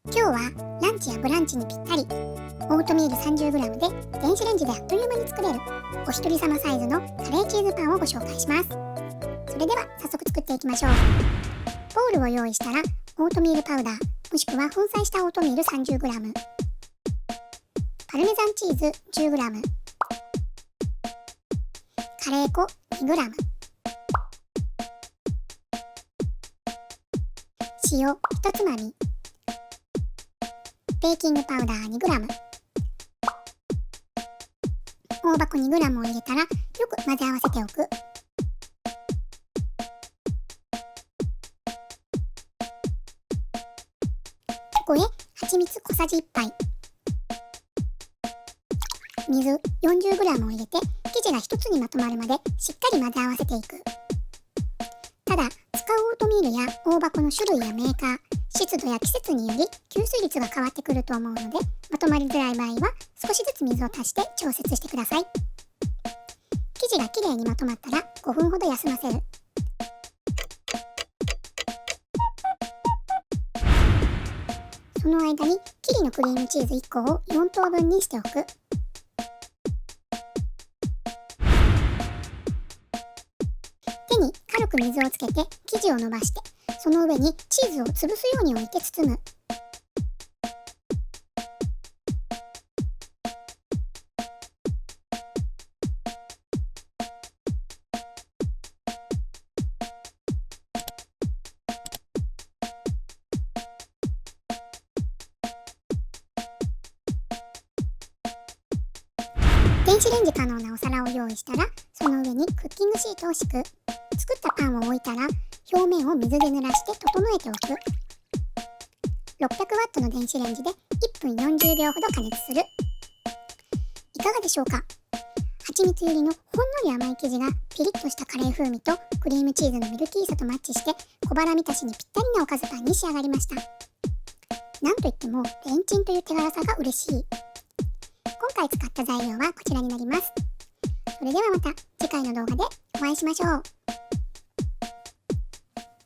今日はランチやブランチにぴったり、オートミール 30g で電子レンジであっという間に作れるお一人様サイズのカレーチーズパンをご紹介します。それでは早速作っていきましょう。ボウルを用意したらオートミールパウダーもしくは粉砕したオートミール 30g、 パルメザンチーズ 10g、 カレー粉 2g、 塩1つまみ、ベーキングパウダー 2g、 大箱 2g を入れたらよく混ぜ合わせておく。ここへ蜂蜜小さじ1杯、水 40g を入れて生地が一つにまとまるまでしっかり混ぜ合わせていく。ただ、使うオートミールや大箱の種類やメーカー、湿度や季節により吸水率が変わってくると思うので、まとまりづらい場合は少しずつ水を足して調節してください。生地がきれいにまとまったら5分ほど休ませる。その間にキリのクリームチーズ1個を4等分にしておく。手に軽く水をつけて生地を伸ばして、その上にチーズを潰すように置いて包む。電子レンジ可能なお皿を用意したら、その上にクッキングシートを敷く。作ったパンを置いたら表面を水で濡らして整えておく。600W の電子レンジで1分40秒ほど加熱する。いかがでしょうか。蜂蜜入りのほんのり甘い生地がピリッとしたカレー風味とクリームチーズのミルキーさとマッチして、小腹満たしにぴったりなおかずパンに仕上がりました。なんといってもレンチンという手軽さが嬉しい。今回使った材料はこちらになります。それではまた次回の動画でお会いしましょう。